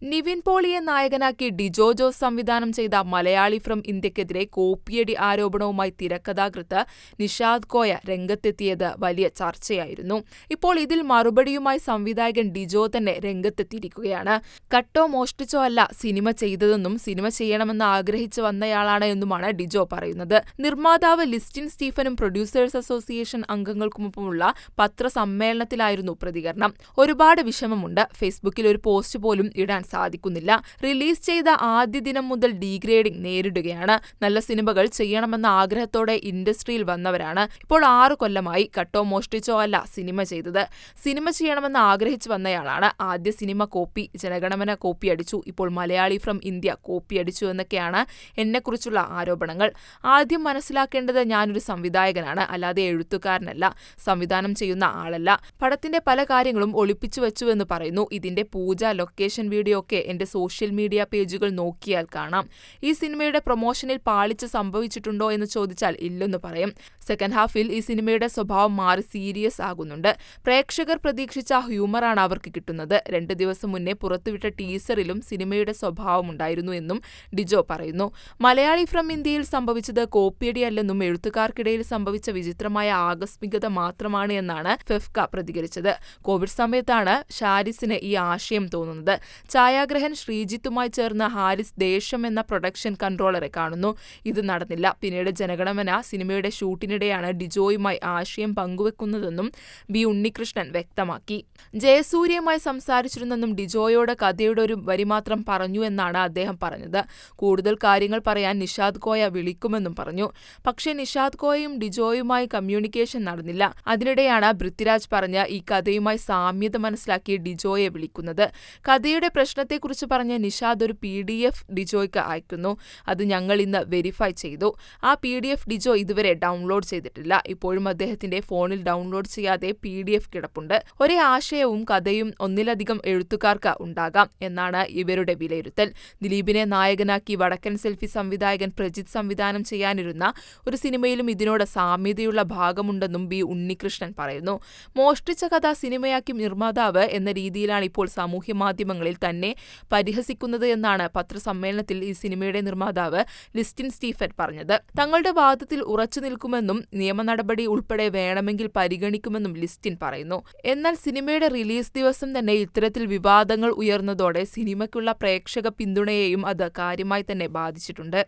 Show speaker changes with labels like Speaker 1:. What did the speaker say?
Speaker 1: നിവിൻ പോളിയെ നായകനാക്കി ഡിജോ ജോസ് സംവിധാനം ചെയ്ത മലയാളി ഫ്രം ഇന്ത്യക്കെതിരെ കോപ്പിയടി ആരോപണവുമായി തിരക്കഥാകൃത്ത് നിഷാദ് കോയ രംഗത്തെത്തിയത് വലിയ ചർച്ചയായിരുന്നു. ഇപ്പോൾ ഇതിൽ മറുപടിയുമായി സംവിധായകൻ ഡിജോ തന്നെ രംഗത്തെത്തിയിരിക്കുകയാണ്. കട്ടോ മോഷ്ടിച്ചോ അല്ല സിനിമ ചെയ്തതെന്നും സിനിമ ചെയ്യണമെന്ന് ആഗ്രഹിച്ചു വന്നയാളാണ് എന്നുമാണ് ഡിജോ പറയുന്നത്. നിർമ്മാതാവ് ലിസ്റ്റിൻ സ്റ്റീഫനും പ്രൊഡ്യൂസേഴ്സ് അസോസിയേഷൻ അംഗങ്ങൾക്കുമൊപ്പമുള്ള പത്രസമ്മേളനത്തിലായിരുന്നു പ്രതികരണം. ഒരുപാട് വിഷമമുണ്ട്. ഫേസ്ബുക്കിൽ ഒരു പോസ്റ്റ് പോലും ഇടാൻ സാധിക്കുന്നില്ല. റിലീസ് ചെയ്ത ആദ്യ ദിനം മുതൽ ഡീഗ്രേഡിംഗ് നേരിടുകയാണ്. നല്ല സിനിമകൾ ചെയ്യണമെന്ന ആഗ്രഹത്തോടെ ഇൻഡസ്ട്രിയിൽ വന്നവരാണ്. ഇപ്പോൾ 6 കൊല്ലമായി. കട്ടോ മോഷ്ടിച്ചോ അല്ല സിനിമ ചെയ്തത്. സിനിമ ചെയ്യണമെന്ന് ആഗ്രഹിച്ചു വന്നയാളാണ്. ആദ്യ സിനിമ കോപ്പി, ജനഗണമന കോപ്പി അടിച്ചു. ഇപ്പോൾ മലയാളി ഫ്രം ഇന്ത്യ കോപ്പി അടിച്ചു എന്നൊക്കെയാണ് എന്നെക്കുറിച്ചുള്ള ആരോപണങ്ങൾ. ആദ്യം മനസ്സിലാക്കേണ്ടത് ഞാനൊരു സംവിധായകനാണ്, അല്ലാതെ എഴുത്തുകാരനല്ല. സംവിധാനം ചെയ്യുന്ന ആളല്ല. പടത്തിന്റെ പല കാര്യങ്ങളും ഒളിപ്പിച്ചു വെച്ചുവെന്ന് പറയുന്നു. ഇതിന്റെ പൂജ, ലൊക്കേഷൻ വീഡിയോ ഒക്കെ എന്റെ സോഷ്യൽ മീഡിയ പേജുകൾ നോക്കിയാൽ കാണാം. ഈ സിനിമയുടെ പ്രൊമോഷനിൽ പാളിച്ച സംഭവിച്ചിട്ടുണ്ടോ എന്ന് ചോദിച്ചാൽ ഇല്ലെന്ന് പറയും. സെക്കൻഡ് ഹാഫിൽ ഈ സിനിമയുടെ സ്വഭാവം മാറി സീരിയസ് ആകുന്നുണ്ട്. പ്രേക്ഷകർ പ്രതീക്ഷിച്ച ഹ്യൂമറാണ് അവർക്ക് കിട്ടുന്നത്. 2 ദിവസം മുന്നേ പുറത്തുവിട്ട ടീസറിലും സിനിമയുടെ സ്വഭാവമുണ്ടായിരുന്നു എന്നും ഡിജോ പറയുന്നു. മലയാളി ഫ്രം ഇന്ത്യയിൽ സംഭവിച്ചത് കോപ്പിയടിയല്ലെന്നും എഴുത്തുകാർക്കിടയിൽ സംഭവിച്ച വിചിത്രമായ ആകസ്മികത മാത്രമാണ് എന്നാണ് ഫെഫ്ക പ്രതികരിച്ചത്. കോവിഡ് സമയത്താണ് ഷാരിസിന് ഈ ആശയം തോന്നുന്നത്. ഛായാഗ്രഹൻ ശ്രീജിത്തുമായി ചേർന്ന് ഹാരിസ് ദേശം എന്ന പ്രൊഡക്ഷൻ കൺട്രോളറെ കാണുന്നു. ഇത് നടന്നില്ല. പിന്നീട് ജനഗണമന സിനിമയുടെ ഷൂട്ടിനിടെയാണ് ഡിജോയുമായി ആശയം പങ്കുവെക്കുന്നതെന്നും ബി ഉണ്ണികൃഷ്ണൻ വ്യക്തമാക്കി. ജയസൂര്യയുമായി സംസാരിച്ചിരുന്നെന്നും ഡിജോയോട് കഥയുടെ ഒരു വരി മാത്രം പറഞ്ഞു എന്നാണ് അദ്ദേഹം പറഞ്ഞത്. കൂടുതൽ കാര്യങ്ങൾ പറയാൻ നിഷാദ് കോയ വിളിക്കുമെന്നും പറഞ്ഞു. പക്ഷേ നിഷാദ് കോയയും ഡിജോയുമായി കമ്മ്യൂണിക്കേഷൻ നടന്നില്ല. അതിനിടെയാണ് പൃഥ്വിരാജ് പറഞ്ഞ ഈ കഥയുമായി സാമ്യത മനസ്സിലാക്കി ഡിജോയെ വിളിക്കുന്നത്. കഥയുടെ പ്രശ്നത്തെക്കുറിച്ച് പറഞ്ഞ നിഷാദ് ഒരു PDF ഡിജോയ്ക്ക് അയക്കുന്നു. അത് ഞങ്ങൾ ഇന്ന് വെരിഫൈ ചെയ്തു. ആ PDF ഡിജോ ഇതുവരെ ഡൗൺലോഡ് ചെയ്തിട്ടില്ല. ഇപ്പോഴും അദ്ദേഹത്തിന്റെ ഫോണിൽ ഡൗൺലോഡ് ചെയ്യാതെ PDF കിടപ്പുണ്ട്. ഒരേ ആശയവും കഥയും ഒന്നിലധികം എഴുത്തുകാർക്ക് ഉണ്ടാകാം എന്നാണ് ഇവരുടെ വിലയിരുത്തൽ. ദിലീപിനെ നായകനാക്കി വടക്കൻ സെൽഫി സംവിധായകൻ പ്രജിത്ത് സംവിധാനം ചെയ്യാനിരുന്ന ഒരു സിനിമയിലും ഇതിനോട് സാമ്യതയുള്ള ഭാഗമുണ്ടെന്നും ബി ഉണ്ണികൃഷ്ണൻ പറയുന്നു. മോഷ്ടിച്ച കഥ സിനിമയാക്കി നിർമ്മാതാവ് എന്ന രീതിയിലാണ് ഇപ്പോൾ സാമൂഹ്യമാധ്യമങ്ങളിൽ തന്നെ പരിഹസിക്കുന്നത് എന്നാണ് പത്രസമ്മേളനത്തിൽ ഈ സിനിമയുടെ നിർമ്മാതാവ് ലിസ്റ്റിൻ സ്റ്റീഫൻ പറഞ്ഞത്. തങ്ങളുടെ വാദത്തിൽ ഉറച്ചു നിൽക്കുമെന്നും നിയമ നടപടി ഉൾപ്പെടെ വേണമെങ്കിൽ പരിഗണിക്കുമെന്നും ലിസ്റ്റിൻ പറയുന്നു. എന്നാൽ സിനിമയുടെ റിലീസ് ദിവസം തന്നെ ഇത്തരത്തിൽ വിവാദങ്ങൾ ഉയർന്നതോടെ സിനിമയ്ക്കുള്ള പ്രേക്ഷക പിന്തുണയെയും അത് കാര്യമായി തന്നെ ബാധിച്ചിട്ടുണ്ട്.